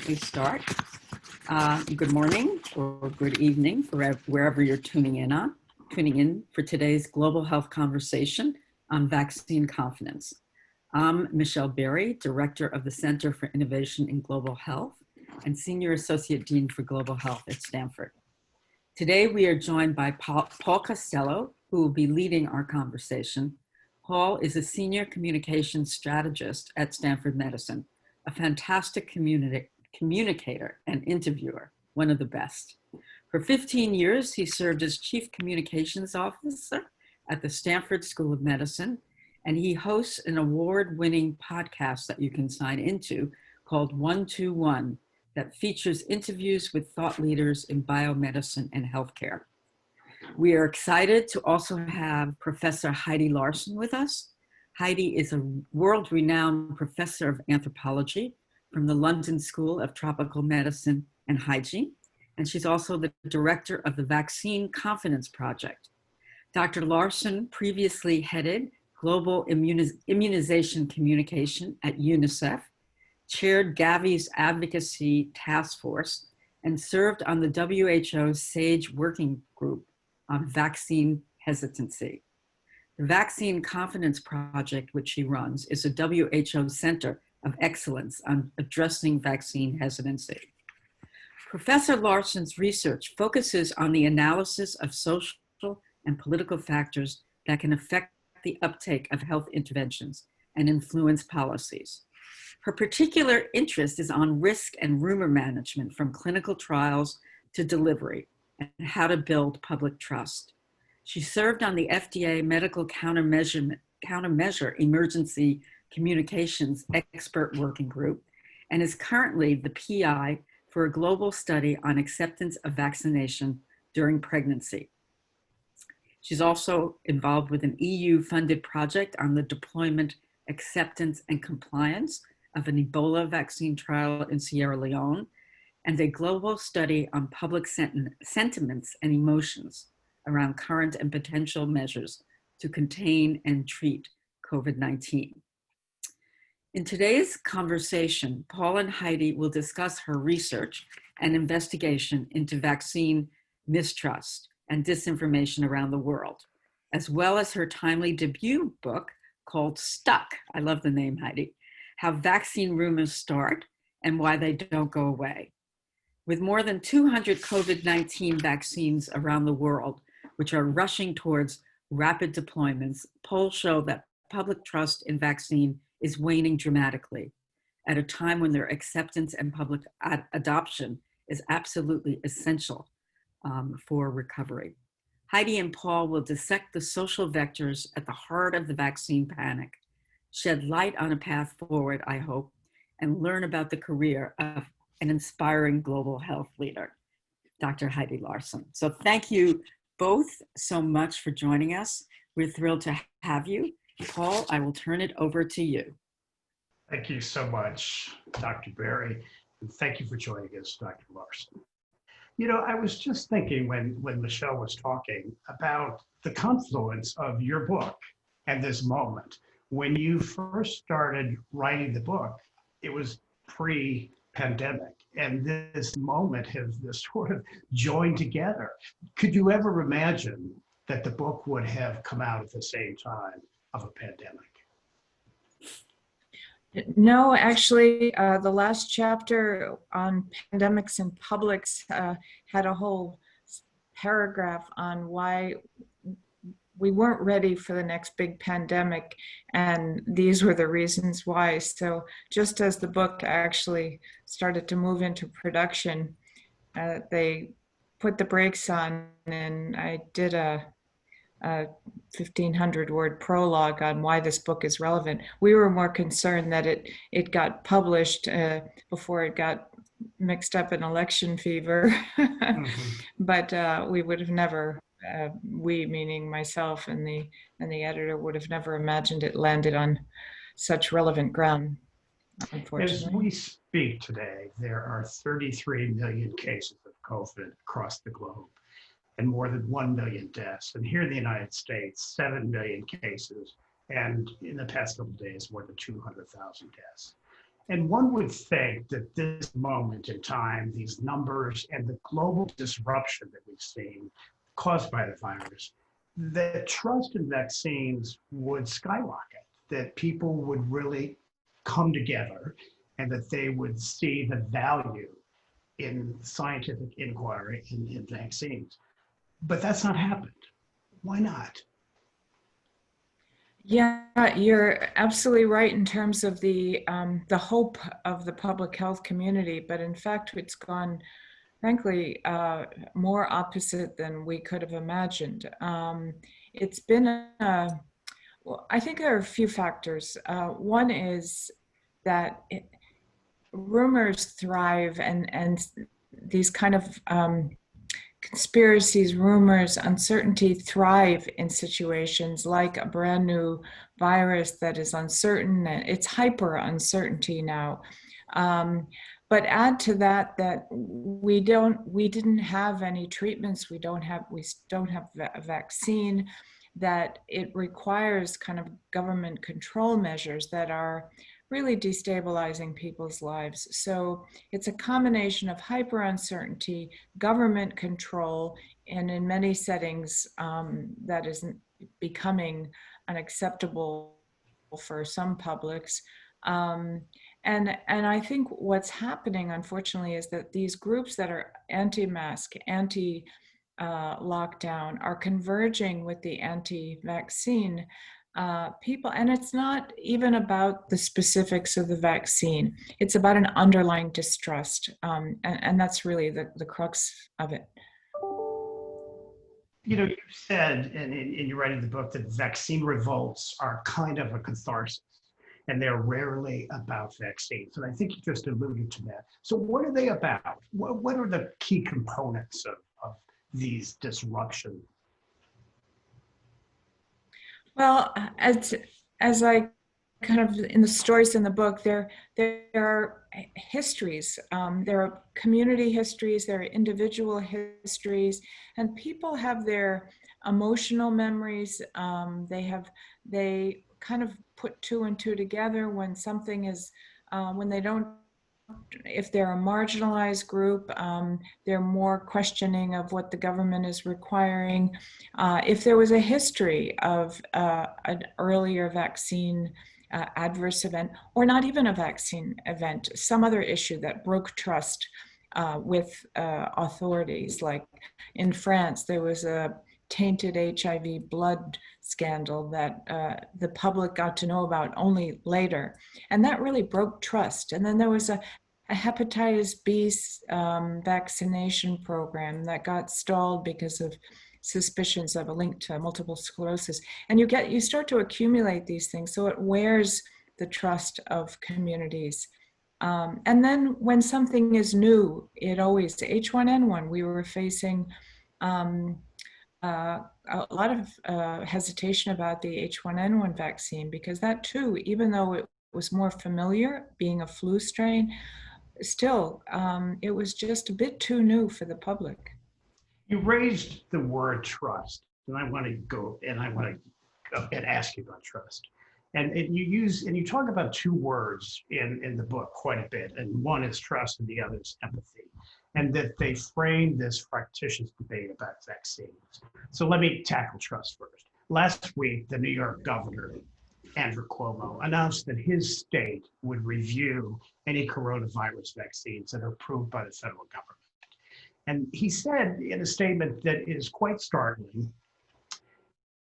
we start. Good morning or good evening wherever you're tuning in for today's global health conversation on vaccine confidence. I'm Michelle Berry, Director of the Center for Innovation in Global Health and Senior Associate Dean for Global Health at Stanford. Today, we are joined by Paul Costello, who will be leading our conversation. Paul is a Senior Communications Strategist at Stanford Medicine, a fantastic communicator and interviewer, one of the best. For 15 years, he served as Chief Communications Officer at the Stanford School of Medicine, and he hosts an award-winning podcast that you can sign into called 121 that features interviews with thought leaders in biomedicine and healthcare. We are excited to also have Professor Heidi Larson with us. Heidi is a world-renowned professor of anthropology from the London School of Tropical Medicine and Hygiene, and she's also the director of the Vaccine Confidence Project. Dr. Larson previously headed Global Immunization Communication at UNICEF, chaired Gavi's Advocacy Task Force, and served on the WHO's SAGE Working Group on vaccine hesitancy. The Vaccine Confidence Project, which she runs, is a WHO Center of Excellence on addressing vaccine hesitancy. Professor Larson's research focuses on the analysis of social and political factors that can affect the uptake of health interventions and influence policies. Her particular interest is on risk and rumor management from clinical trials to delivery and how to build public trust. She served on the FDA Medical Countermeasure Emergency Communications Expert Working Group and is currently the PI for a global study on acceptance of vaccination during pregnancy. She's also involved with an EU-funded project on the deployment, acceptance, and compliance of an Ebola vaccine trial in Sierra Leone, and a global study on public sentiments and emotions around current and potential measures to contain and treat COVID-19. In today's conversation, Paul and Heidi will discuss her research and investigation into vaccine mistrust and disinformation around the world, as well as her timely debut book called Stuck. I love the name, Heidi. How vaccine rumors start and why they don't go away. With more than 200 COVID-19 vaccines around the world, which are rushing towards rapid deployments, polls show that public trust in vaccine is waning dramatically at a time when their acceptance and public adoption is absolutely essential for recovery. Heidi and Paul will dissect the social vectors at the heart of the vaccine panic, shed light on a path forward, I hope, and learn about the career of an inspiring global health leader, Dr. Heidi Larson. So thank you both so much for joining us. We're thrilled to have you. Paul, I will turn it over to you. Thank you so much, Dr. Berry, and thank you for joining us, Dr. Larson. You know, I was just thinking when Michelle was talking about the confluence of your book and this moment. When you first started writing the book, it was pre-pandemic, and this moment has sort of joined together. Could you ever imagine that the book would have come out at the same time of a pandemic? No, actually, the last chapter on pandemics and publics had a whole paragraph on why we weren't ready for the next big pandemic, and these were the reasons why. So just as the book actually started to move into production, they put the brakes on, and I did a 1,500-word prologue on why this book is relevant. We were more concerned that it got published before it got mixed up in election fever, but we would have never, we meaning myself and the editor, would have never imagined it landed on such relevant ground, unfortunately. As we speak today, there are 33 million cases of COVID across the globe, and more than 1 million deaths. And here in the United States, 7 million cases, and in the past couple of days, more than 200,000 deaths. And one would think that this moment in time, these numbers and the global disruption that we've seen caused by the virus, that trust in vaccines would skyrocket, that people would really come together and that they would see the value in scientific inquiry in vaccines. But that's not happened. Why not? Yeah, you're absolutely right in terms of the hope of the public health community, but in fact, it's gone, frankly, more opposite than we could have imagined. It's been well, I think there are a few factors. One is that rumors thrive, and these kind of conspiracies, rumors, uncertainty thrive in situations like a brand new virus that is uncertain. It's hyper uncertainty now. But add to that we didn't have any treatments. We don't have a vaccine. That it requires kind of government control measures that are really destabilizing people's lives. So it's a combination of hyper uncertainty, government control, and in many settings that isn't becoming unacceptable for some publics. And I think what's happening, unfortunately, is that these groups that are anti-mask, anti-lockdown are converging with the anti-vaccine people. And it's not even about the specifics of the vaccine. It's about an underlying distrust. And that's really the crux of it. You know, you said in your writing the book that vaccine revolts are kind of a catharsis, and they're rarely about vaccines. And I think you just alluded to that. So what are they about? What are the key components of these disruptions? Well, as I kind of in the stories in the book, there are histories, there are community histories, there are individual histories, and people have their emotional memories. They kind of put two and two together when something is when they don't. If they're a marginalized group, they're more questioning of what the government is requiring. If there was a history of an earlier vaccine adverse event, or not even a vaccine event, some other issue that broke trust with authorities, like in France, there was a tainted HIV blood scandal that the public got to know about only later. And that really broke trust. And then there was a hepatitis B vaccination program that got stalled because of suspicions of a link to multiple sclerosis. And you start to accumulate these things, so it wears the trust of communities. And then when something is new, it always, H1N1, we were facing a lot of hesitation about the H1N1 vaccine, because that too, even though it was more familiar, being a flu strain, still, it was just a bit too new for the public. You raised the word trust, and I want to go and ask you about trust. And you talk about two words in the book quite a bit, and one is trust and the other is empathy, and that they frame this fractious debate about vaccines. So let me tackle trust first. Last week, the New York governor, Andrew Cuomo, announced that his state would review any coronavirus vaccines that are approved by the federal government. And he said in a statement that is quite startling,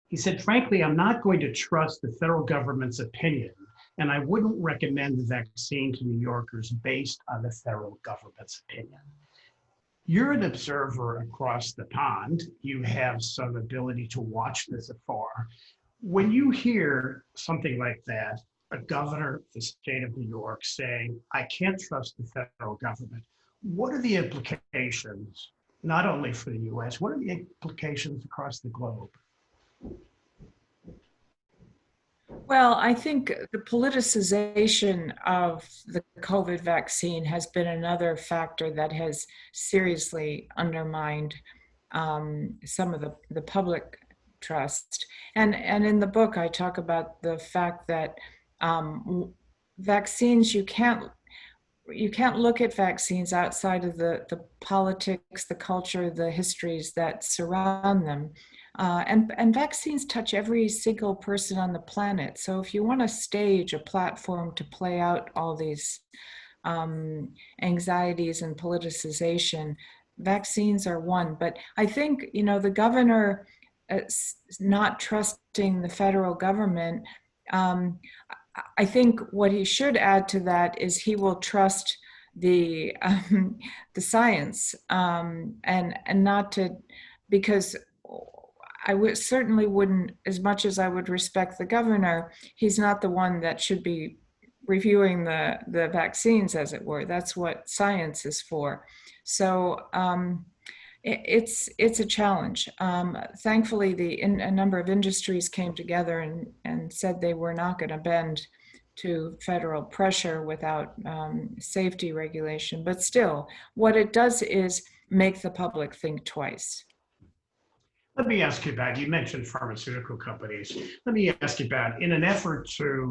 he said, frankly, I'm not going to trust the federal government's opinion, and I wouldn't recommend the vaccine to New Yorkers based on the federal government's opinion. You're an observer across the pond. You have some ability to watch this afar. When you hear something like that, a governor of the state of New York saying, I can't trust the federal government, what are the implications, not only for the US, what are the implications across the globe? Well, I think the politicization of the COVID vaccine has been another factor that has seriously undermined some of the public trust. And in the book, I talk about the fact that vaccines, you can't you can't look at vaccines outside of the politics, the culture, the histories that surround them. And vaccines touch every single person on the planet. So if you want to stage a platform to play out all these anxieties and politicization, vaccines are one. But I think, the governor not trusting the federal government, I think what he should add to that is he will trust the science, and not to, because certainly wouldn't, as much as I would respect the governor, he's not the one that should be reviewing the vaccines, as it were. That's what science is for. So it's a challenge. Thankfully, a number of industries came together and said they were not going to bend to federal pressure without safety regulation. But still, what it does is make the public think twice. Let me ask you about, you mentioned pharmaceutical companies. Let me ask you about, in an effort to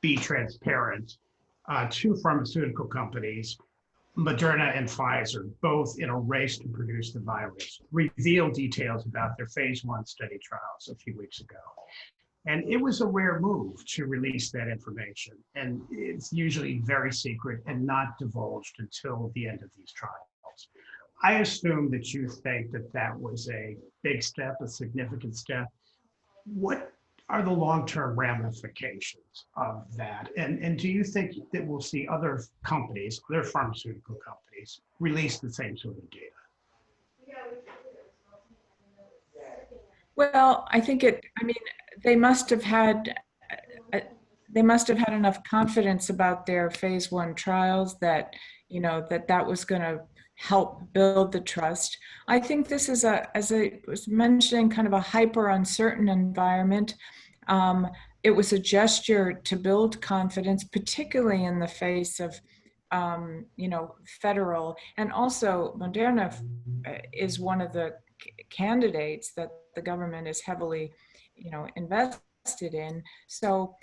be transparent, two pharmaceutical companies, Moderna and Pfizer, both in a race to produce the virus, revealed details about their phase 1 study trials a few weeks ago. And it was a rare move to release that information. And it's usually very secret and not divulged until the end of these trials. I assume that you think that that was a big step, a significant step. What are the long-term ramifications of that? And do you think that we'll see other companies, other pharmaceutical companies, release the same sort of data? Well, I think they must have had enough confidence about their phase 1 trials that, that was going to help build the trust. I think this is as I was mentioning, kind of a hyper uncertain environment. It was a gesture to build confidence, particularly in the face of, federal, and also Moderna is one of the candidates that the government is heavily, invested in. So,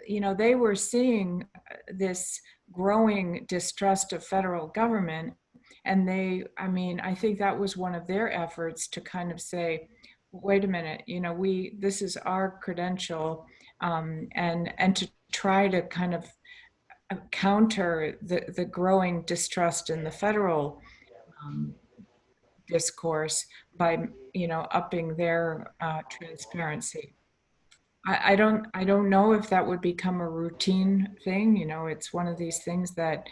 they were seeing this growing distrust of federal government. And I think that was one of their efforts to kind of say, wait a minute, this is our credential, and to try to kind of counter the growing distrust in the federal discourse by, upping their transparency. I don't know if that would become a routine thing. It's one of these things that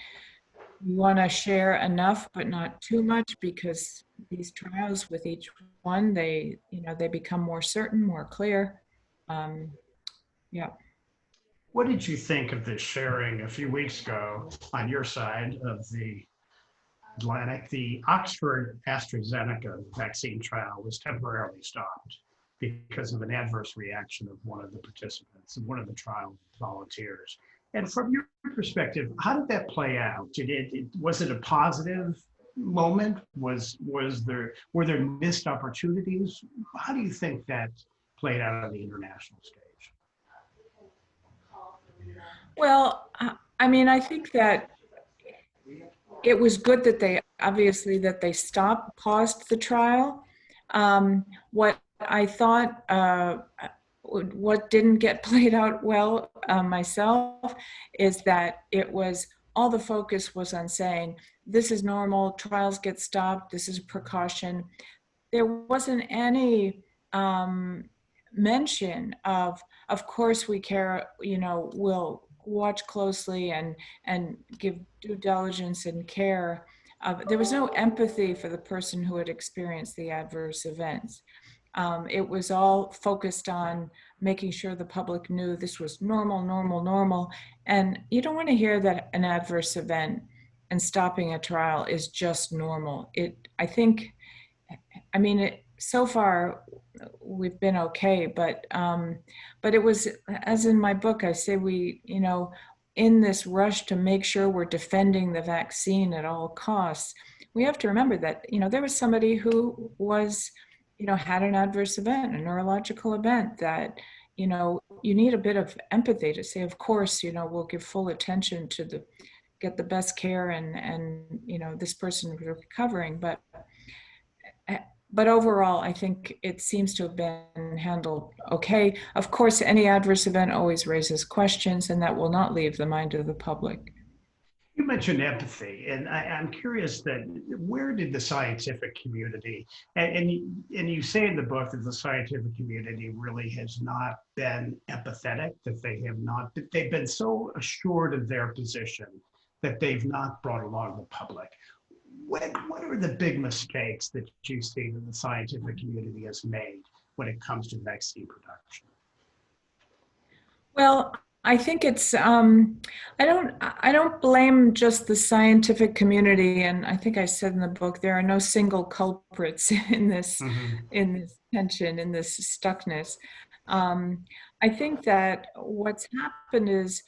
you want to share enough, but not too much, because these trials, with each one, they become more certain, more clear. Yeah. What did you think of this sharing a few weeks ago on your side of the Atlantic? The Oxford AstraZeneca vaccine trial was temporarily stopped because of an adverse reaction of one of the participants, one of the trial volunteers. And from your perspective, how did that play out? Was it a positive moment? Were there missed opportunities? How do you think that played out on the international stage? Well, I think that it was good that they paused the trial. What I thought, what didn't get played out well myself, is that all the focus was on saying, this is normal, trials get stopped, this is precaution. There wasn't any mention of course we care, we'll watch closely and give due diligence and care. There was no empathy for the person who had experienced the adverse events. It was all focused on making sure the public knew this was normal. And you don't want to hear that an adverse event and stopping a trial is just normal. So far we've been okay, but it was, as in my book, I say in this rush to make sure we're defending the vaccine at all costs, we have to remember that, there was somebody who was, had an adverse event, a neurological event that, you need a bit of empathy to say, of course, we'll give full attention to the get the best care and this person is recovering. But overall, I think it seems to have been handled okay. Of course, any adverse event always raises questions, and that will not leave the mind of the public. You mentioned empathy, and I'm curious that where did the scientific community, and you say in the book that the scientific community really has not been empathetic, that they've been so assured of their position that they've not brought along the public. What are the big mistakes that you see that the scientific community has made when it comes to vaccine production? Well, I think it's I don't blame just the scientific community, and I think I said in the book there are no single culprits in this tension, in this stuckness. I think that what's happened is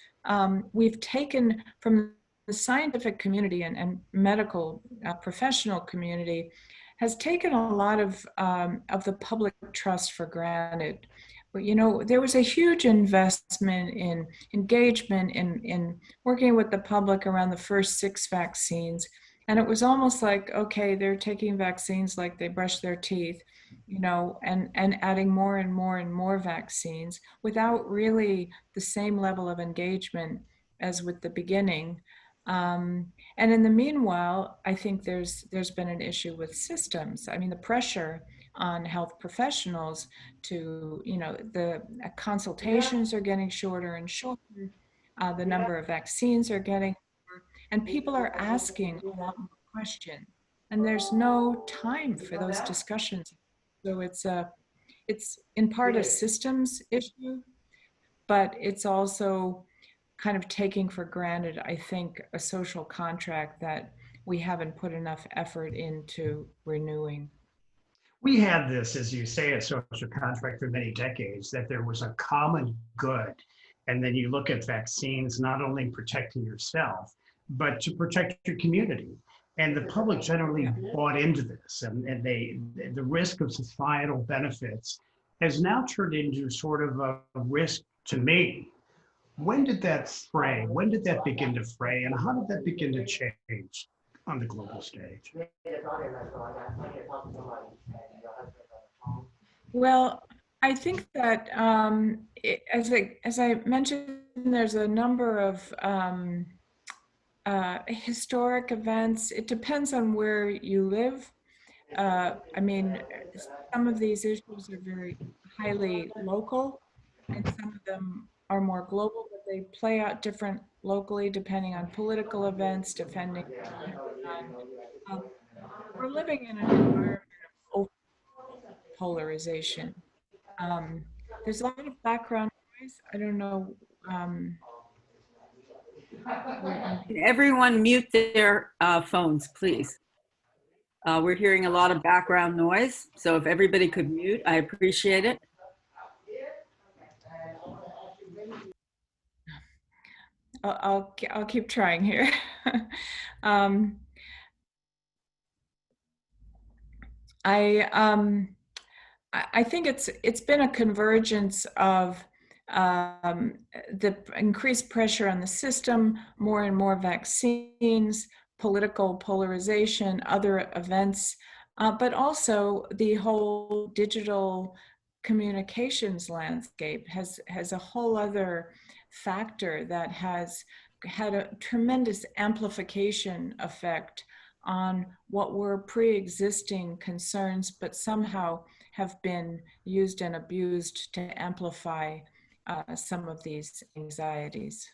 we've taken from the scientific community and medical professional community has taken a lot of the public trust for granted. But, there was a huge investment in engagement in working with the public around the first 6 vaccines. And it was almost like, okay, they're taking vaccines like they brush their teeth, and adding more and more and more vaccines without really the same level of engagement as with the beginning. And in the meanwhile, I think there's been an issue with systems. I mean, the pressure on health professionals to, the consultations are getting shorter and shorter. The number of vaccines are getting shorter, and people are asking a lot more questions. And there's no time for those discussions. So it's in part a systems issue, but it's also kind of taking for granted, I think, a social contract that we haven't put enough effort into renewing. We had this, as you say, a social contract for many decades, that there was a common good. And then you look at vaccines, not only protecting yourself, but to protect your community. And the public generally bought into this, and the risk of societal benefits has now turned into sort of a risk to me. When did that fray? When did that begin to fray? And how did that begin to change on the global stage? Well, I think that as I mentioned, there's a number of historic events. It depends on where you live. I mean, some of these issues are very highly local, and some of them are more global, but they play out different locally depending on political events, depending on we're living in an environment of polarization. There's a lot of background noise. I don't know. Can everyone mute their phones, please? We're hearing a lot of background noise, so if everybody could mute, I appreciate it. I'll keep trying here. I think it's been a convergence of the increased pressure on the system, more and more vaccines, political polarization, other events, but also the whole digital communications landscape has a whole other factor that has had a tremendous amplification effect on what were pre-existing concerns, but somehow have been used and abused to amplify some of these anxieties.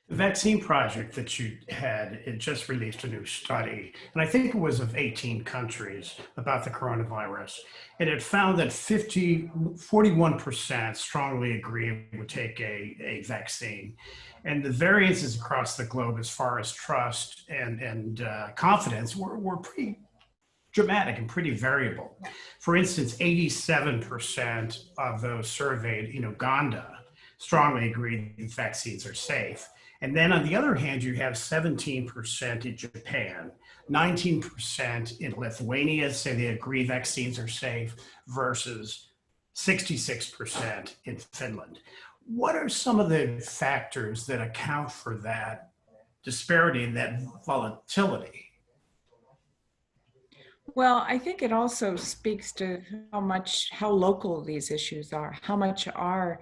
The vaccine project that you had, it just released a new study, and I think it was of 18 countries about the coronavirus. And it found that 41% strongly agree would take a vaccine. And the variances across the globe as far as trust and confidence were pretty dramatic and pretty variable. For instance, 87% of those surveyed in Uganda strongly agreed that vaccines are safe. And then on the other hand, you have 17% in Japan, 19% in Lithuania say they agree vaccines are safe versus 66% in Finland. What are some of the factors that account for that disparity and that volatility? Well, I think it also speaks to how local these issues are, how much are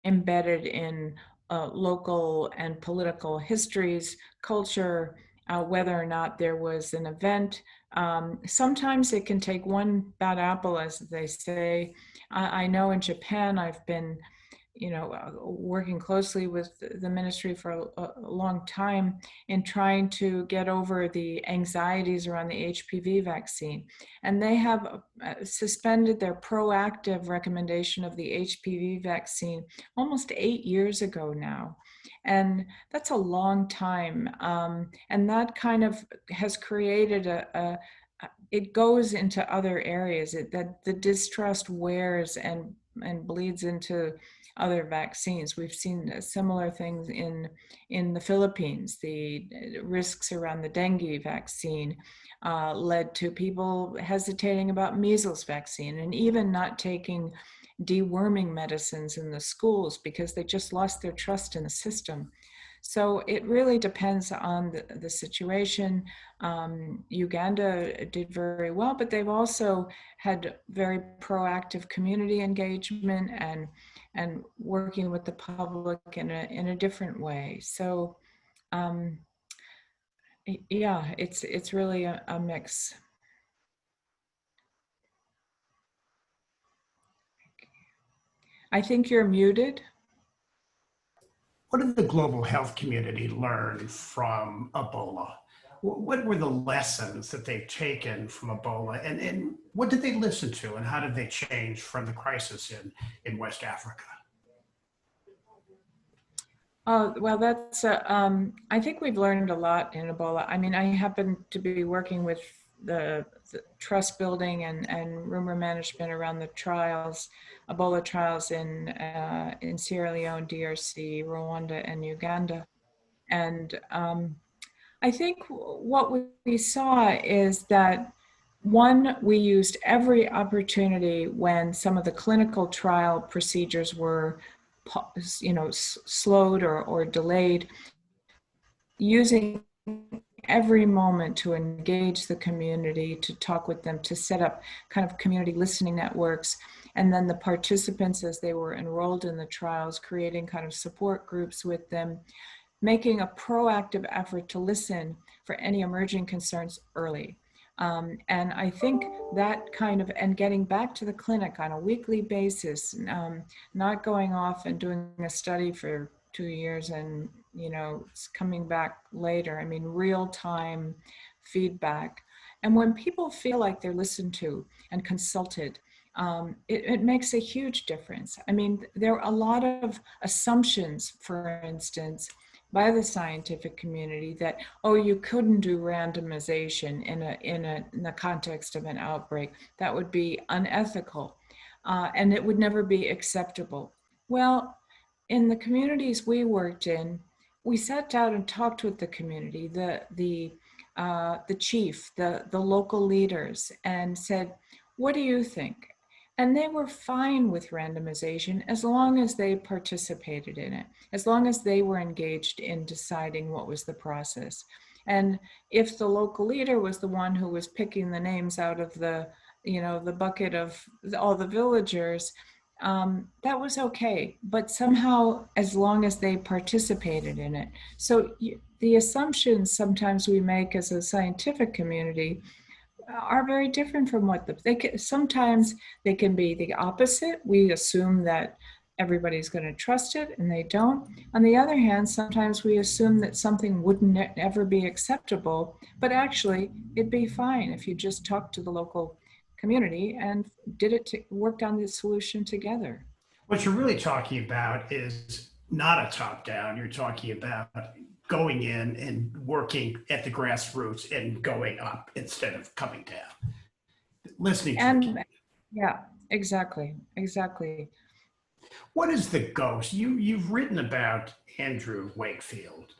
embedded in local and political histories, culture, whether or not there was an event. Sometimes it can take one bad apple, as they say. I know in Japan, I've been working closely with the ministry for a long time in trying to get over the anxieties around the HPV vaccine. And they have suspended their proactive recommendation of the HPV vaccine almost 8 years ago now. And that's a long time. And that kind of has created it goes into other areas, that the distrust wears and bleeds into other vaccines. We've seen similar things in the Philippines. The risks around the dengue vaccine led to people hesitating about measles vaccine and even not taking deworming medicines in the schools because they just lost their trust in the system. So it really depends on the situation. Uganda did very well, but they've also had very proactive community engagement and working with the public in a different way. So yeah, it's really a mix. I think you're muted. What did the global health community learn from Ebola? What were the lessons that they've taken from Ebola, and what did they listen to, and how did they change from the crisis in West Africa? Well, that's, I think we've learned a lot in Ebola. I mean, I happen to be working with the trust building and rumor management around the trials, Ebola trials in Sierra Leone, DRC, Rwanda, and Uganda. And I think what we saw is that, one, we used every opportunity when some of the clinical trial procedures were slowed or delayed, using every moment to engage the community, to talk with them, to set up kind of community listening networks, and then the participants as they were enrolled in the trials, creating kind of support groups with them, making a proactive effort to listen for any emerging concerns early. And I think that kind of, and getting back to the clinic on a weekly basis, not going off and doing a study for 2 years and, it's coming back later. I mean, real time feedback. And when people feel like they're listened to and consulted, it makes a huge difference. I mean, there are a lot of assumptions, for instance, by the scientific community that, oh, you couldn't do randomization in the context of an outbreak. That would be unethical, and it would never be acceptable. Well, in the communities we worked in, we sat down and talked with the community, the chief, the local leaders, and said, what do you think? And they were fine with randomization as long as they participated in it, as long as they were engaged in deciding what was the process. And if the local leader was the one who was picking the names out of the bucket of all the villagers, that was okay. But somehow, as long as they participated in it. So the assumptions sometimes we make as a scientific community are very different from what sometimes they can be the opposite. We assume that everybody's going to trust it, and they don't. On the other hand, sometimes we assume that something wouldn't ever be acceptable, but actually it'd be fine if you just talked to the local community and worked on the solution together. What you're really talking about is not a top-down. You're talking about going in and working at the grassroots and going up instead of coming down. Listening to yeah, exactly. What is the ghost? You've written about Andrew Wakefield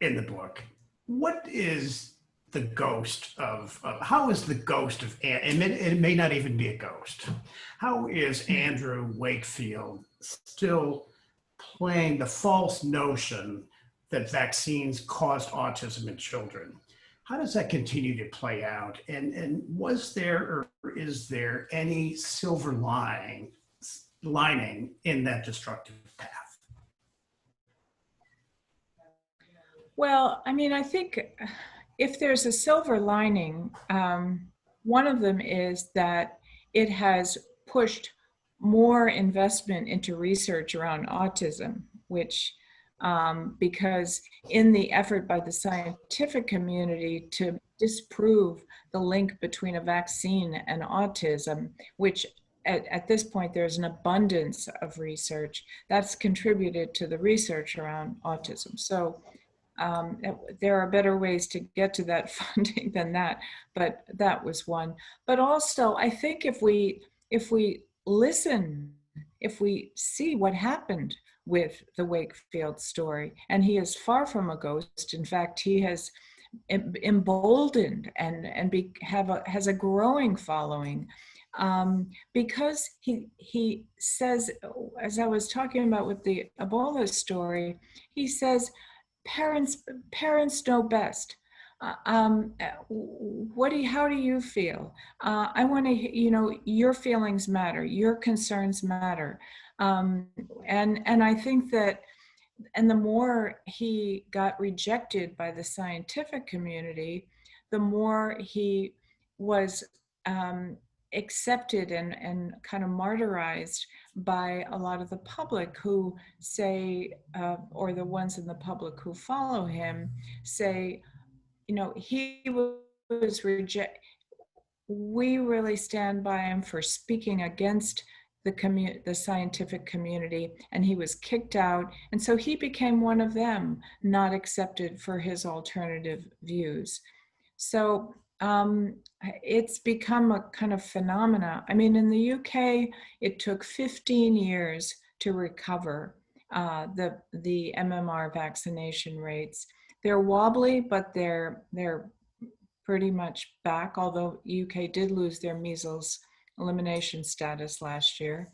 in the book. What is the ghost of how is the ghost of, and it may not even be a ghost, how is Andrew Wakefield still playing the false notion that vaccines caused autism in children. How does that continue to play out? And was there or is there any silver lining in that destructive path? Well, I mean, I think if there's a silver lining, one of them is that it has pushed more investment into research around autism, which because in the effort by the scientific community to disprove the link between a vaccine and autism, which at this point there's an abundance of research that's contributed to the research around autism. So there are better ways to get to that funding than that, but that was one. But also, I think if we listen, if we see what happened with the Wakefield story, and he is far from a ghost. In fact, he has emboldened and has a growing following, because he says, as I was talking about with the Ebola story, he says, parents know best. How do you feel? I want to, your feelings matter, your concerns matter. And I think that, and the more he got rejected by the scientific community, the more he was accepted and kind of martyrized by a lot of the public who say, or the ones in the public who follow him say, he was rejected. We really stand by him for speaking against the scientific community, and he was kicked out. And so he became one of them, not accepted for his alternative views. So it's become a kind of phenomena. I mean, in the UK, it took 15 years to recover the MMR vaccination rates. They're wobbly, but they're pretty much back, although UK did lose their measles elimination status last year.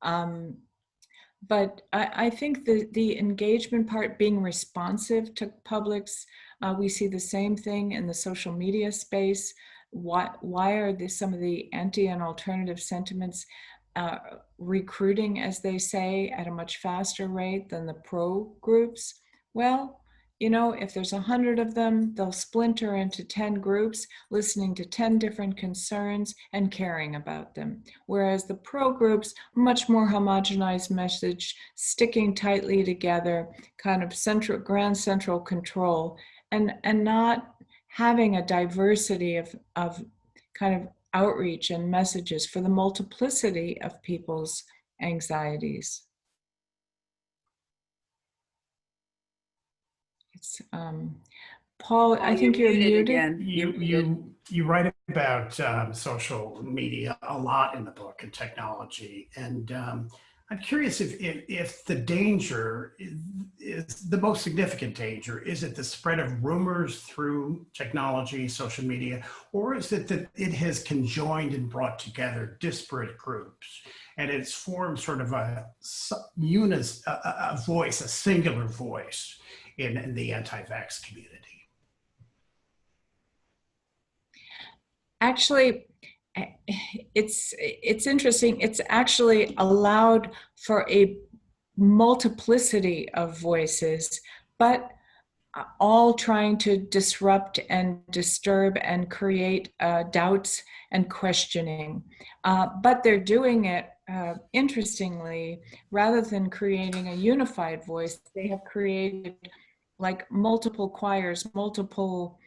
But I think the engagement part, being responsive to publics, we see the same thing in the social media space. Why are some of the anti and alternative sentiments recruiting, as they say, at a much faster rate than the pro groups? Well, if there's 100 of them, they'll splinter into 10 groups, listening to 10 different concerns and caring about them. Whereas the pro groups, much more homogenized message, sticking tightly together, kind of grand central control, and not having a diversity of kind of outreach and messages for the multiplicity of people's anxieties. It's, Paul, I think you're muted. Again. You write about social media a lot in the book and technology, and I'm curious if the danger is the most significant danger. Is it the spread of rumors through technology, social media, or is it that it has conjoined and brought together disparate groups, and it's formed sort of a voice, a singular voice in the anti-vax community? Actually, it's interesting. It's actually allowed for a multiplicity of voices, but all trying to disrupt and disturb and create doubts and questioning. But they're doing it, interestingly, rather than creating a unified voice, they have created like multiple choirs, multiple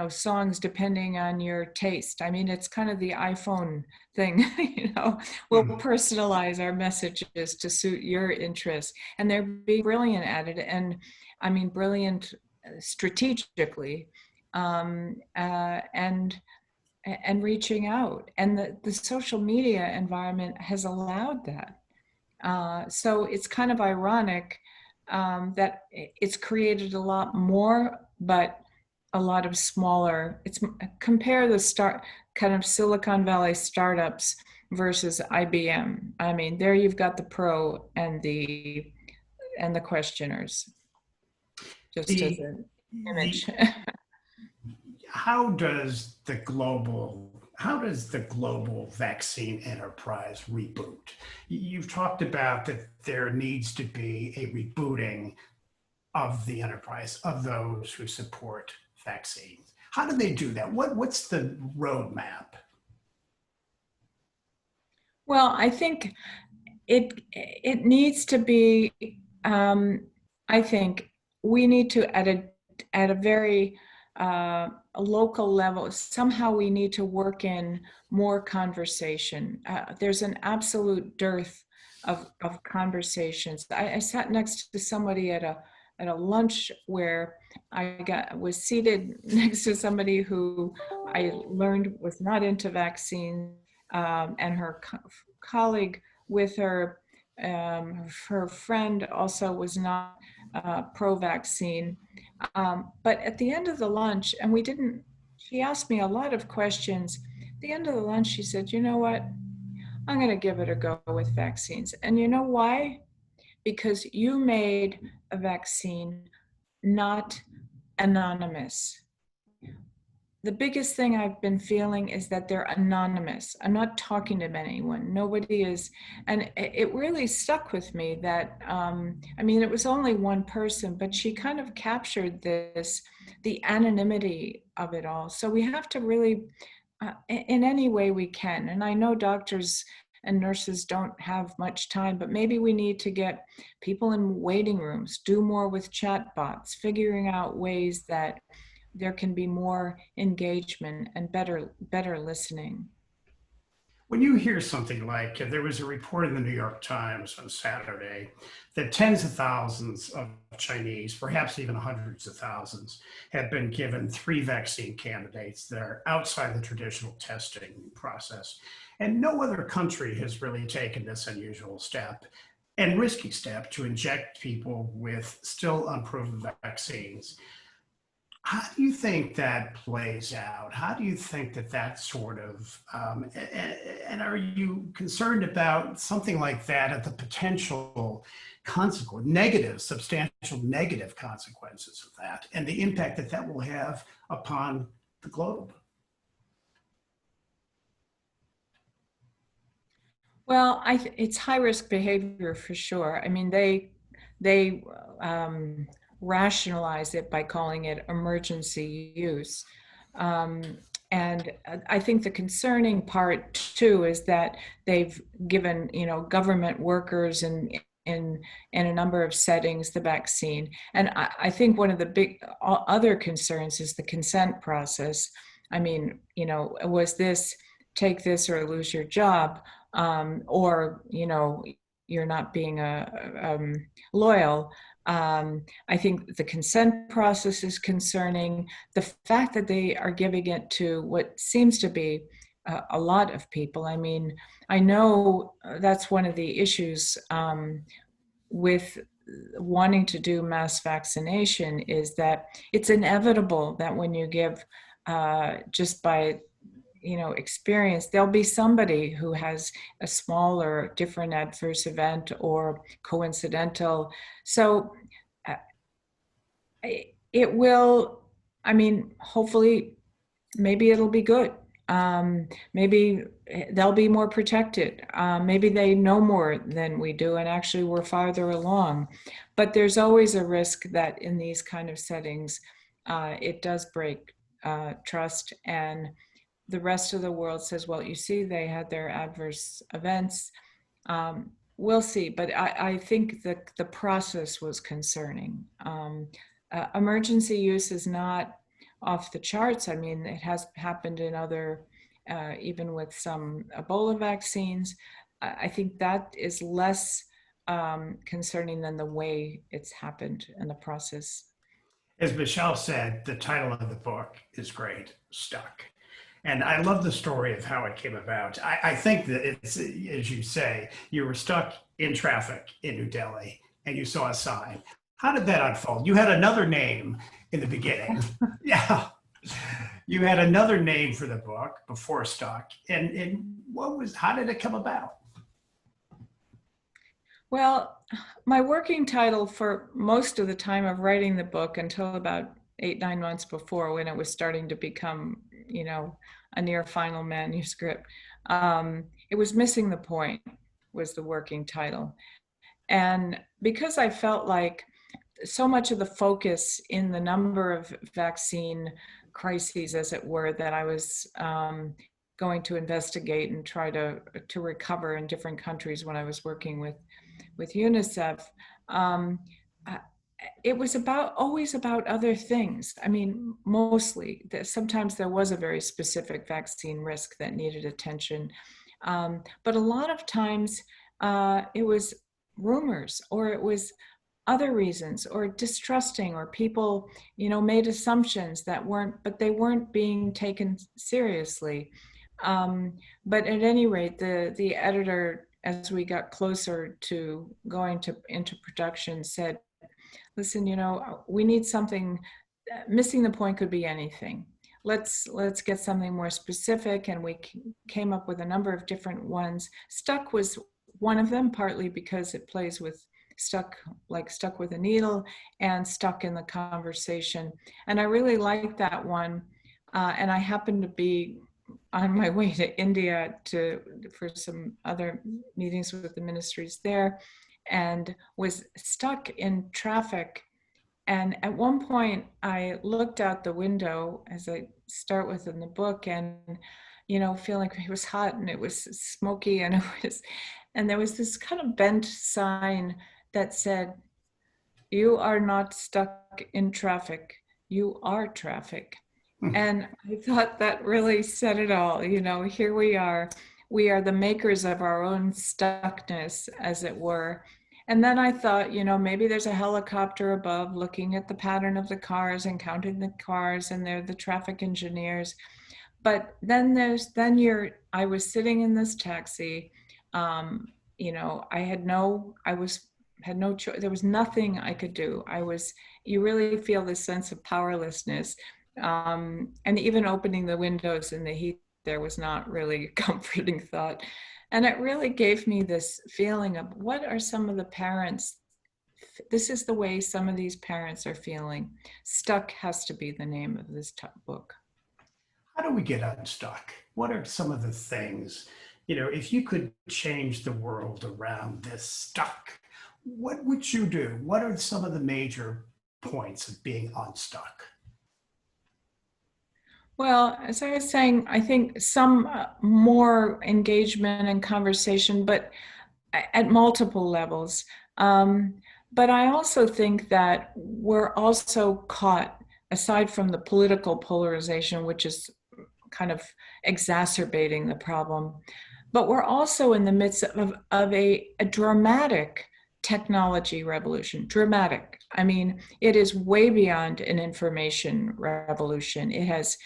songs depending on your taste. I mean, it's kind of the iPhone thing, we'll personalize our messages to suit your interests. And they're being brilliant at it. And I mean, brilliant strategically, and reaching out. And the social media environment has allowed that. So it's kind of ironic that it's created a lot more, but a lot of smaller. Compare the kind of Silicon Valley startups versus IBM. I mean, there you've got the pro and the questioners. just as The, an the image. how does the global vaccine enterprise reboot? You've talked about that there needs to be a rebooting of the enterprise, of those who support vaccines. How do they do that? What's the roadmap? Well, I think it needs to be. I think we need to at a very a local level. Somehow we need to work in more conversation. There's an absolute dearth of conversations. I sat next to somebody at a lunch where was seated next to somebody who I learned was not into vaccines, and her colleague with her, her friend also was not pro-vaccine. But at the end of the lunch, and she asked me a lot of questions. At the end of the lunch, she said, you know what? I'm going to give it a go with vaccines. And you know why? Because you made a vaccine not anonymous. The biggest thing I've been feeling is that they're anonymous. I'm not talking to anyone. Nobody is. And it really stuck with me that, I mean, it was only one person, but she kind of captured the anonymity of it all. So we have to really, in any way we can, and I know doctors and nurses don't have much time, but maybe we need to get people in waiting rooms, do more with chatbots, figuring out ways that there can be more engagement and better listening. When you hear something like, there was a report in the New York Times on Saturday that tens of thousands of Chinese, perhaps even hundreds of thousands, have been given 3 vaccine candidates that are outside the traditional testing process. And no other country has really taken this unusual step and risky step to inject people with still unproven vaccines. How do you think that plays out? How do you think that sort of, and are you concerned about something like that at the potential substantial negative consequences of that and the impact that will have upon the globe? Well, it's high risk behavior for sure. I mean, they rationalize it by calling it emergency use. And I think the concerning part too is that they've given, government workers in a number of settings the vaccine. And I think one of the big other concerns is the consent process. I mean, was this take this or lose your job, or you're not being loyal. I think the consent process is concerning. The fact that they are giving it to what seems to be a lot of people. I mean, I know that's one of the issues with wanting to do mass vaccination is that it's inevitable that when you give just by experience, there'll be somebody who has a small or different adverse event or coincidental. So it will, I mean, hopefully, maybe it'll be good. Maybe they'll be more protected. Maybe they know more than we do and actually we're farther along. But there's always a risk that in these kind of settings, it does break trust, and the rest of the world says, well, you see, they had their adverse events. We'll see, but I think that the process was concerning. Emergency use is not off the charts. I mean, it has happened in other, even with some Ebola vaccines. I think that is less concerning than the way it's happened in the process. As Michelle said, the title of the book is great, Stuck. And I love the story of how it came about. I think that it's, as you say, you were stuck in traffic in New Delhi and you saw a sign. How did that unfold? You had another name in the beginning. Yeah. You had another name for the book before Stuck. And how did it come about? Well, my working title for most of the time of writing the book until about 8-9 months before, when it was starting to become, a near final manuscript, it was Missing the Point was the working title. And because I felt like so much of the focus in the number of vaccine crises, as it were, that I was going to investigate and try to recover in different countries when I was working with UNICEF, um, it was always about other things. I mean, mostly. Sometimes there was a very specific vaccine risk that needed attention, but a lot of times it was rumors, or it was other reasons, or distrusting, or people, made assumptions but they weren't being taken seriously. But at any rate, the editor, as we got closer to going into production, said, listen, we need something. Missing the Point could be anything. Let's get something more specific. And we came up with a number of different ones. Stuck was one of them, partly because it plays with stuck with a needle, and stuck in the conversation. And I really liked that one. And I happened to be on my way to India for some other meetings with the ministries there, and was stuck in traffic. And at one point I looked out the window, as I start with in the book, and feeling it was hot and it was smoky, and there was this kind of bent sign that said, "You are not stuck in traffic, you are traffic." And I thought that really said it all. Here we are the makers of our own stuckness, as it were. And then I thought, maybe there's a helicopter above looking at the pattern of the cars and counting the cars, and they're the traffic engineers. But then I was sitting in this taxi. I had no choice. There was nothing I could do. You really feel this sense of powerlessness. And even opening the windows in the heat there was not really a comforting thought. And it really gave me this feeling of, what are some of the parents? This is the way some of these parents are feeling. Stuck has to be the name of this book. How do we get unstuck? What are some of the things, if you could change the world around this stuck, what would you do? What are some of the major points of being unstuck? Well, as I was saying, I think some more engagement and conversation, but at multiple levels. But I also think that we're also caught, aside from the political polarization, which is kind of exacerbating the problem, but we're also in the midst of a dramatic technology revolution. Dramatic. I mean, it is way beyond an information revolution. It has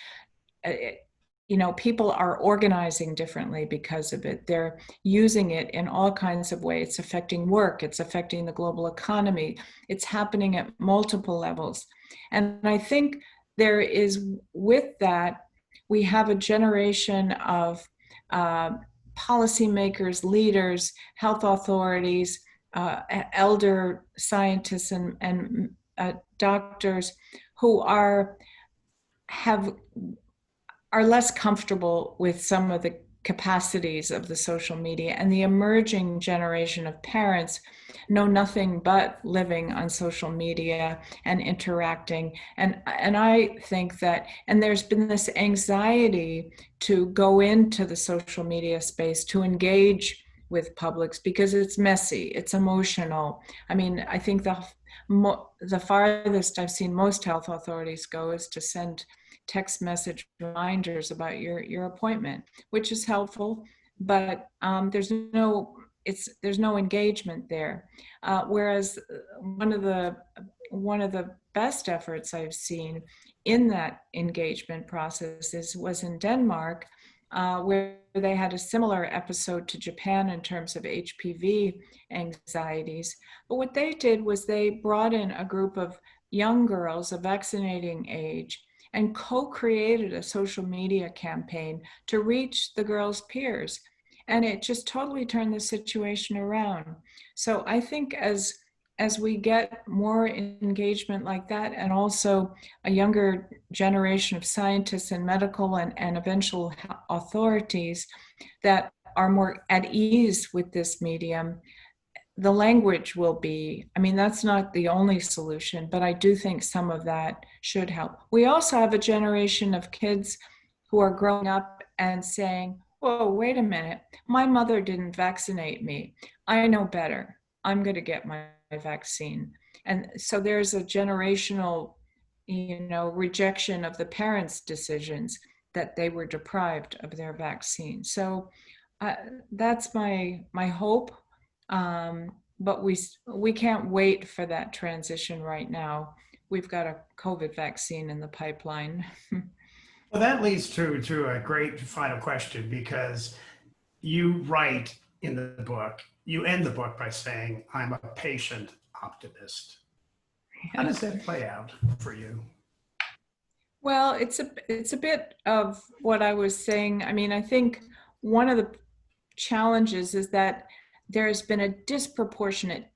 people are organizing differently because of it. They're using it in all kinds of ways. It's affecting work. It's affecting the global economy. It's happening at multiple levels. And I think there is, with that, we have a generation of policymakers, leaders, health authorities, elder scientists, and doctors who are less comfortable with some of the capacities of the social media, and the emerging generation of parents know nothing but living on social media and interacting. And I think that, and there's been this anxiety to go into the social media space, to engage with publics, because it's messy, it's emotional. I mean, I think the farthest I've seen most health authorities go is to send text message reminders about your appointment, which is helpful, but there's no engagement there. Whereas one of the best efforts I've seen in that engagement process was in Denmark, where they had a similar episode to Japan in terms of HPV anxieties. But what they did was they brought in a group of young girls of vaccinating age and co-created a social media campaign to reach the girls' peers. And it just totally turned the situation around. So I think as we get more engagement like that, and also a younger generation of scientists and medical and eventual authorities that are more at ease with this medium, the language will be, I mean, that's not the only solution, but I do think some of that should help. We also have a generation of kids who are growing up and saying, whoa, wait a minute, my mother didn't vaccinate me. I know better. I'm going to get my vaccine. And so there's a generational, rejection of the parents' decisions that they were deprived of their vaccine. So that's my hope. But we can't wait for that transition right now. We've got a COVID vaccine in the pipeline. Well, that leads to a great final question, because you write in the book, you end the book by saying, I'm a patient optimist. How does that play out for you? Well, it's a bit of what I was saying. I mean, I think one of the challenges is that there has been a disproportionate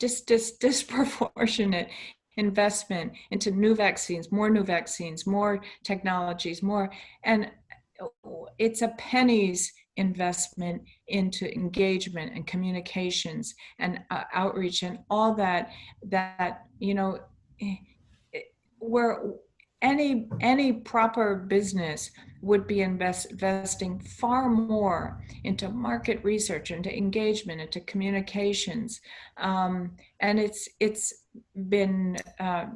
investment into new vaccines, more technologies, and it's a penny's investment into engagement and communications and outreach and all that where any proper business would be investing far more into market research, into engagement, into communications, and it's been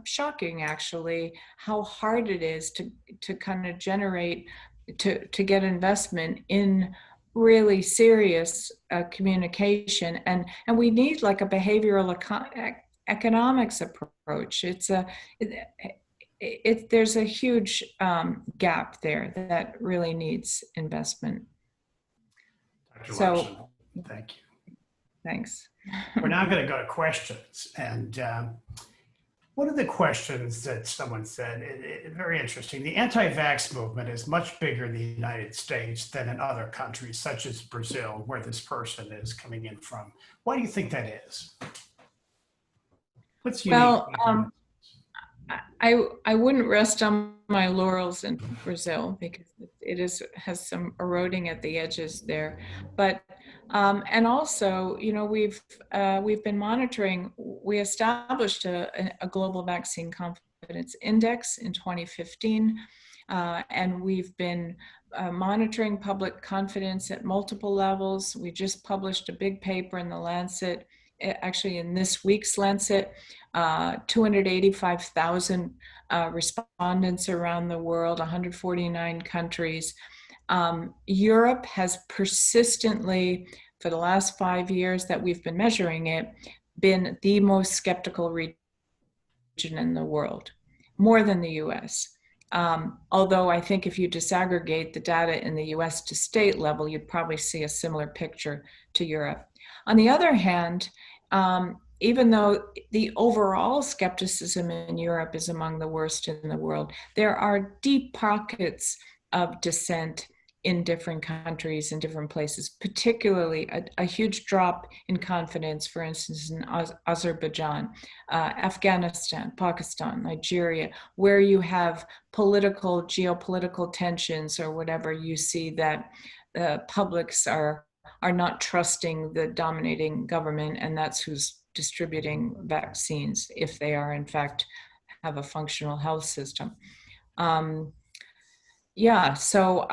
shocking, actually, how hard it is to kind of generate to get investment in really serious communication, and we need like a behavioral economics approach. There's a huge gap there that really needs investment. Dr. Larson, thank you. Thanks. We're now going to go to questions. And one of the questions that someone said, very interesting, the anti-vax movement is much bigger in the United States than in other countries, such as Brazil, where this person is coming in from. Why do you think that is? What's unique? Well, I wouldn't rest on my laurels in Brazil, because it has some eroding at the edges there, but and also, we've been monitoring. We established a global vaccine confidence index in 2015, and we've been monitoring public confidence at multiple levels. We just published a big paper in the Lancet, actually in this week's Lancet, 285,000 respondents around the world, 149 countries. Europe has persistently, for the last 5 years that we've been measuring it, been the most skeptical region in the world, more than the US. Although I think if you disaggregate the data in the US to state level, you'd probably see a similar picture to Europe. On the other hand, even though the overall skepticism in Europe is among the worst in the world, there are deep pockets of dissent in different countries, in different places, particularly a huge drop in confidence, for instance, in Azerbaijan, Afghanistan, Pakistan, Nigeria, where you have geopolitical tensions or whatever. You see that publics are not trusting the dominating government, and that's who's distributing vaccines, if they are in fact have a functional health system. So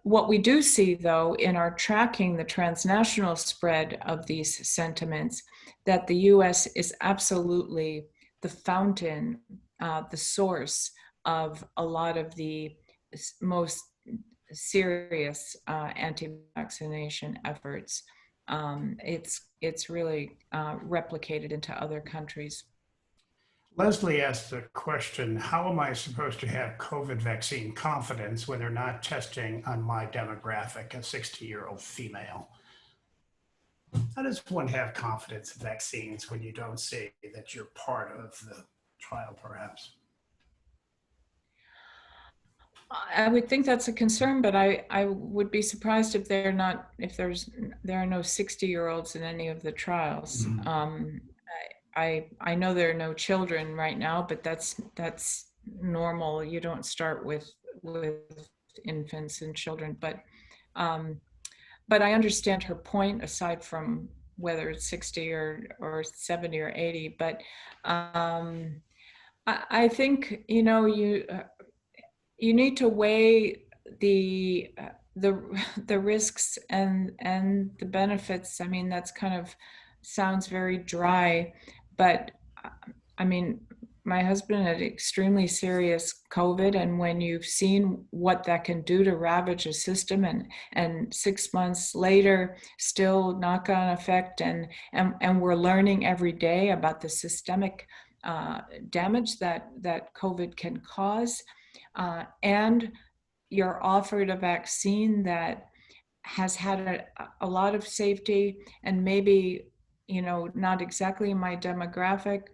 what we do see, though, in our tracking the transnational spread of these sentiments, that the US is absolutely the fountain, the source of a lot of the most serious anti-vaccination efforts. It's really replicated into other countries. Leslie asked the question, how am I supposed to have COVID vaccine confidence when they're not testing on my demographic, a 60-year-old female? How does one have confidence in vaccines when you don't see that you're part of the trial, perhaps? I would think that's a concern, but I would be surprised if there are no 60-year-olds in any of the trials. I know there are no children right now, but that's normal. You don't start with infants and children, but I understand her point, aside from whether it's 60 or 70 or 80. But I think, you need to weigh the risks and the benefits. I mean, that's kind of sounds very dry, but I mean, my husband had extremely serious COVID, and when you've seen what that can do to ravage a system, and 6 months later, still knock-on effect, and we're learning every day about the systemic damage that COVID can cause, and you're offered a vaccine that has had a lot of safety, and maybe, not exactly my demographic,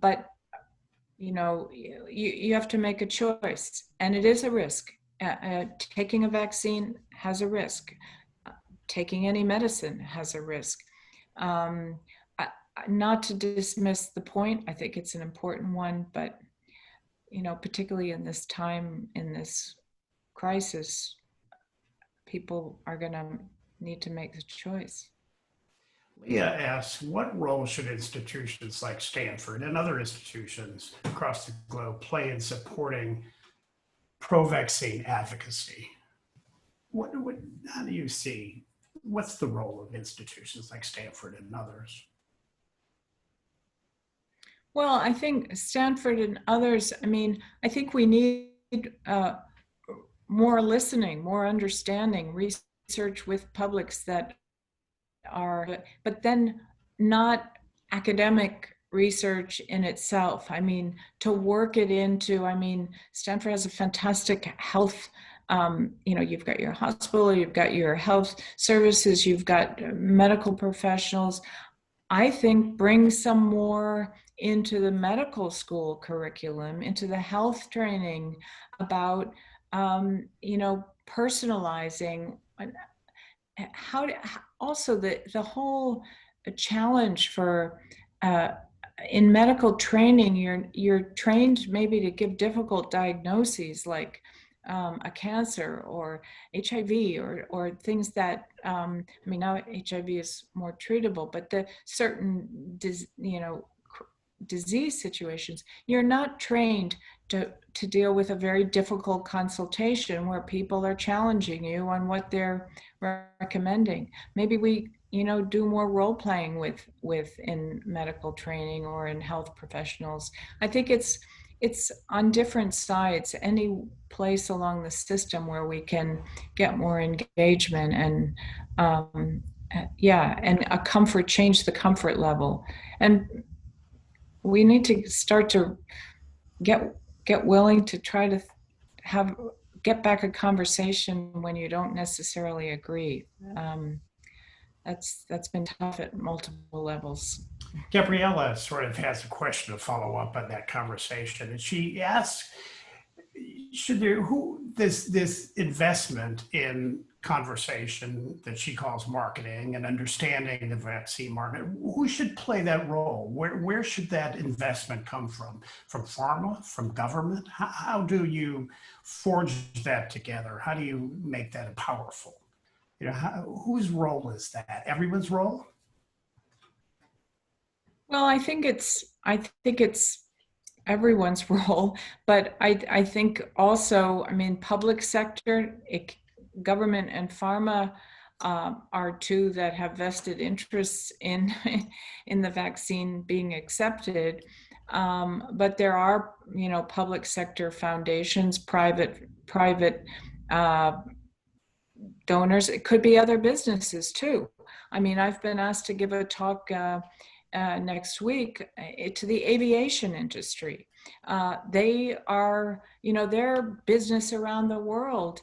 but you have to make a choice, and it is a risk. Taking a vaccine has a risk. Taking any medicine has a risk. Not to dismiss the point, I think it's an important one, but particularly in this time, in this crisis, people are going to need to make the choice. Leah asks, what role should institutions like Stanford and other institutions across the globe play in supporting pro-vaccine advocacy? How do you see, what's the role of institutions like Stanford and others? Well, I think Stanford and others, I think we need more listening, more understanding, research with publics that are, but then not academic research in itself. To work it into, Stanford has a fantastic health, you've got your hospital, you've got your health services, you've got medical professionals. I think bring some more into the medical school curriculum, into the health training about, personalizing. Also the whole challenge for in medical training, you're trained maybe to give difficult diagnoses like a cancer or HIV or things that now HIV is more treatable, but the certain disease situations, you're not trained to deal with a very difficult consultation where people are challenging you on what they're recommending. Maybe we do more role playing with in medical training or in health professionals. I think it's on different sides, any place along the system where we can get more engagement and and change the comfort level. And we need to start to get willing to try to get back a conversation when you don't necessarily agree. That's been tough at multiple levels. Gabriella sort of has a question to follow up on that conversation, and she asks, this investment in conversation that she calls marketing and understanding the vaccine market, who should play that role? Where should that investment come from? From pharma, from government? How do you forge that together? How do you make that powerful? Whose role is that? Everyone's role? Well, I think it's everyone's role, but I think also, public sector, government and pharma are two that have vested interests in the vaccine being accepted. But there are, public sector foundations, private donors. It could be other businesses too. I've been asked to give a talk next week to the aviation industry. They are, their business around the world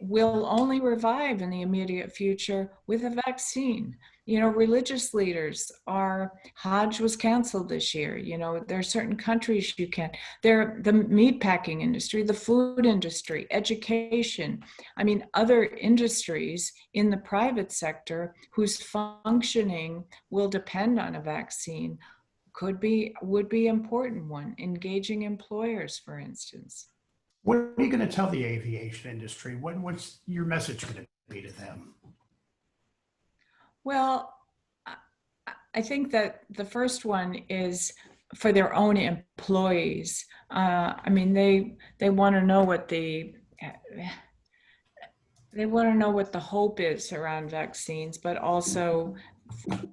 will only revive in the immediate future with a vaccine. religious leaders are, Hajj was canceled this year. There are certain countries you can't, the meat packing industry, the food industry, education. I mean, other industries in the private sector whose functioning will depend on a vaccine would be important one, engaging employers, for instance. What are you going to tell the aviation industry? What's your message going to be to them? Well, I think that the first one is for their own employees. I mean, they want to know what the hope is around vaccines, but also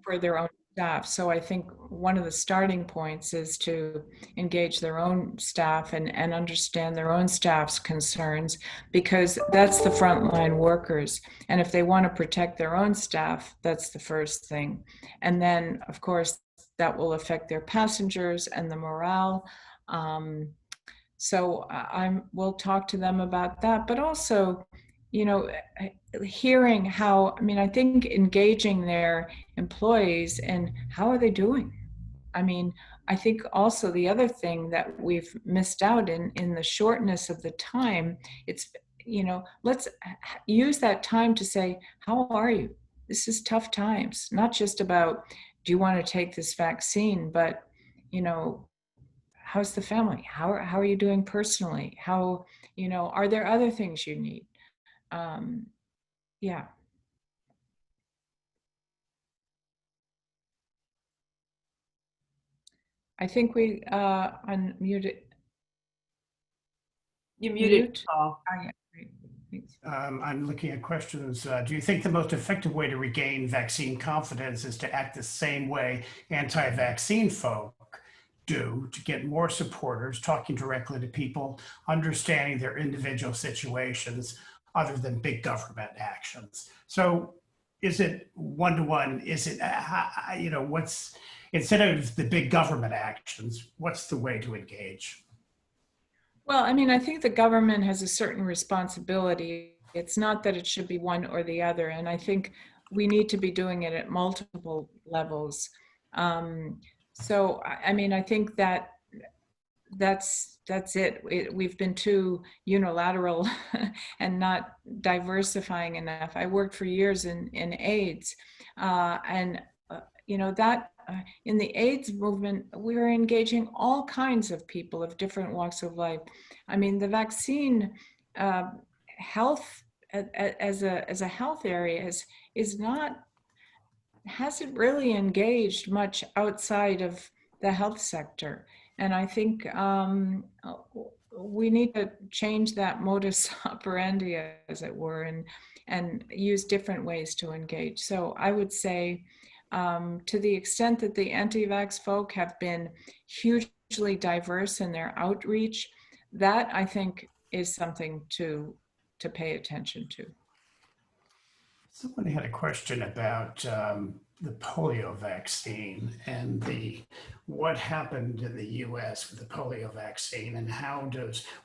for their own staff. So I think one of the starting points is to engage their own staff and understand their own staff's concerns, because that's the frontline workers. And if they want to protect their own staff, that's the first thing. And then, of course, that will affect their passengers and the morale. So we'll talk to them about that, but also, hearing how, I think engaging their employees and how are they doing? I think also the other thing that we've missed out in the shortness of the time, it's, let's use that time to say, how are you? This is tough times, not just about, do you want to take this vaccine, but, how's the family? How are you doing personally? How, are there other things you need? Yeah. I think we unmuted. You muted. Mute? Oh, yeah. Great. Thanks. I'm looking at questions. Do you think the most effective way to regain vaccine confidence is to act the same way anti-vaccine folk do, to get more supporters, talking directly to people, understanding their individual situations, other than big government actions? So is it one-to-one? Is it, what's, instead of the big government actions, what's the way to engage? Well, I think the government has a certain responsibility. It's not that it should be one or the other. And I think we need to be doing it at multiple levels. So, I think that that's it. We've been too unilateral and not diversifying enough. I worked for years in AIDS, and that in the AIDS movement, we were engaging all kinds of people of different walks of life. The vaccine health as a health area hasn't really engaged much outside of the health sector. And I think we need to change that modus operandi, as it were, and use different ways to engage. So I would say, to the extent that the anti-vax folk have been hugely diverse in their outreach, that I think is something to pay attention to. Somebody had a question about the polio vaccine and what happened in the US with the polio vaccine, and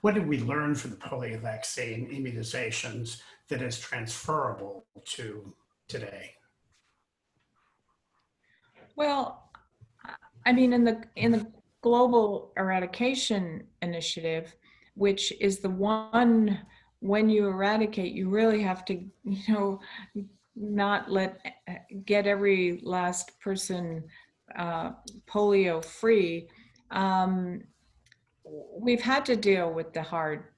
what did we learn from the polio vaccine immunizations that is transferable to today? Well, in the Global Eradication Initiative, which is the one, when you eradicate, you really have to, not get every last person polio free. We've had to deal with the hard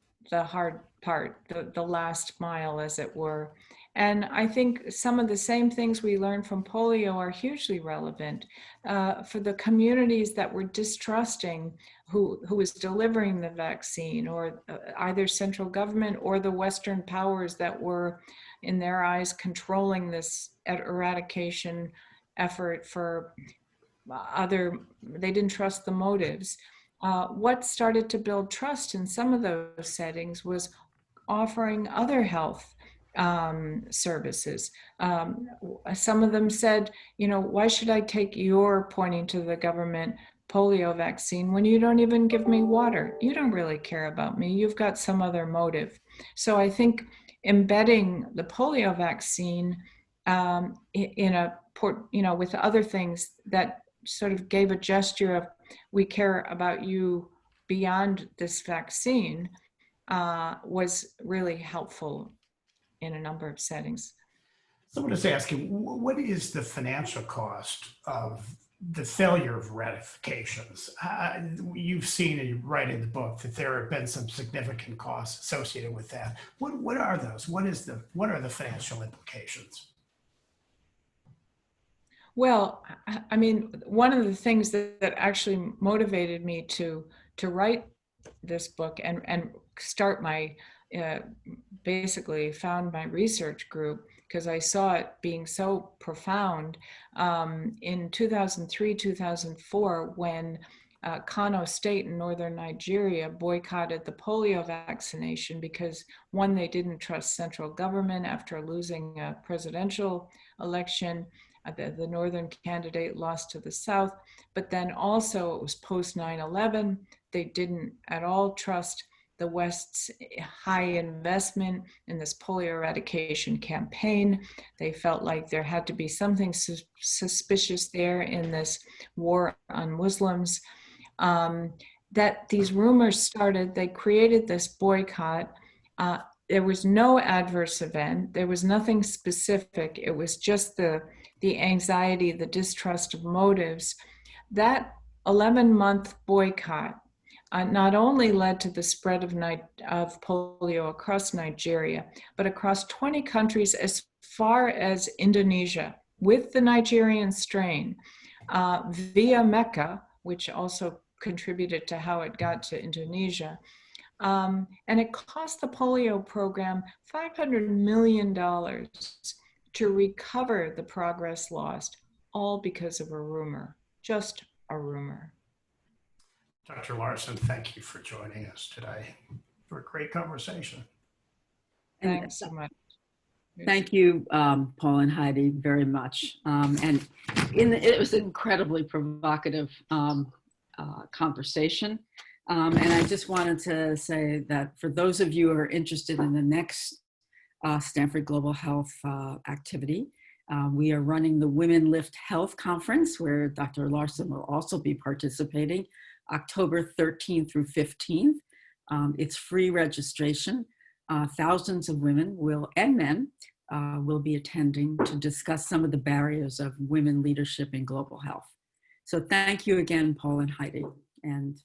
part, the last mile, as it were. And I think some of the same things we learned from polio are hugely relevant for the communities that were distrusting who was delivering the vaccine, or either central government or the Western powers that were, in their eyes, controlling this eradication effort for they didn't trust the motives. What started to build trust in some of those settings was offering other health services. Some of them said, why should I take your, pointing to the government, polio vaccine when you don't even give me water? You don't really care about me. You've got some other motive. So I think embedding the polio vaccine in a port, with other things that sort of gave a gesture of, we care about you beyond this vaccine, was really helpful in a number of settings. Someone is asking, what is the financial cost of the failure of ratifications? You've seen and you write in the book that there have been some significant costs associated with that. What are those? What are the financial implications? Well, I mean, one of the things that actually motivated me to write this book and start my, basically found my research group, because I saw it being so profound, in 2003, 2004, when Kano State in northern Nigeria boycotted the polio vaccination because, one, they didn't trust central government after losing a presidential election. The northern candidate lost to the south, but then also it was post 9/11. They didn't at all trust the West's high investment in this polio eradication campaign. They felt like there had to be something suspicious there in this war on Muslims. That these rumors started, they created this boycott. There was no adverse event. There was nothing specific. It was just the anxiety, the distrust of motives. That 11-month boycott not only led to the spread of polio across Nigeria, but across 20 countries as far as Indonesia with the Nigerian strain, via Mecca, which also contributed to how it got to Indonesia. And it cost the polio program $500 million to recover the progress lost, all because of a rumor, just a rumor. Dr. Larson, thank you for joining us today for a great conversation. Thanks so much. Thank you, Paul and Heidi, very much. And it was an incredibly provocative conversation. And I just wanted to say that for those of you who are interested in the next Stanford Global Health activity, we are running the Women Lift Health Conference, where Dr. Larson will also be participating, October 13th through 15th. It's free registration. Thousands of women and men will be attending to discuss some of the barriers of women leadership in global health. So thank you again, Paul and Heidi, and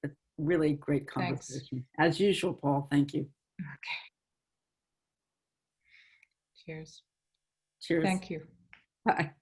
a really great conversation. Thanks. As usual, Paul, thank you. Okay. Cheers. Cheers. Thank you. Bye.